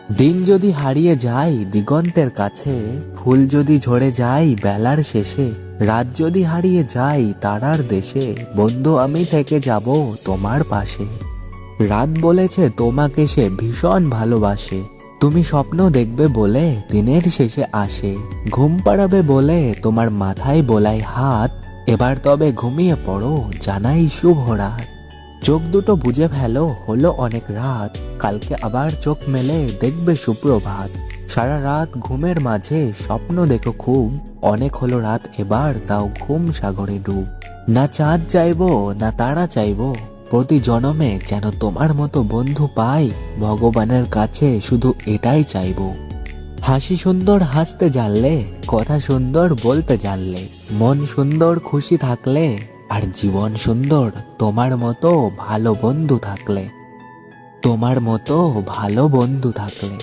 দিন যদি হারিয়ে যায় দিগন্তের কাছে, ফুল যদি ঝরে যায় বেলার শেষে, রাত যদি হারিয়ে যায় তারার দেশে, বন্ধু আমি থেকে যাব তোমার পাশে। রাত বলেছে তোমাকে সে ভীষণ ভালোবাসে, তুমি স্বপ্ন দেখবে বলে দিনের শেষে আসে, ঘুম পাড়াবে বলে তোমার মাথায় বোলাই হাত, এবার তবে ঘুমিয়ে পড়ো জানাই শুভ রাত। চোখ দুটো বুজে ফেলো হলো অনেক রাত, কালকে আবার চোখ মেলে দেখবে সুপ্রভাত। সারা রাত ঘুমের মাঝে স্বপ্ন দেখো খুব, অনেক হলো রাত এবার দাও ঘুম সাগরে ডুব। না চাঁদ চাইবো না তারা চাইবো, প্রতি জনমে যেন তোমার মতো বন্ধু পাই, ভগবানের কাছে শুধু এটাই চাইবো। হাসি সুন্দর হাসতে জানলে, কথা সুন্দর বলতে জানলে, মন সুন্দর খুশি থাকলে, আর জীবন সুন্দর তোমার মতো ভালো বন্ধু থাকলে, তোমার মতো ভালো বন্ধু থাকলে।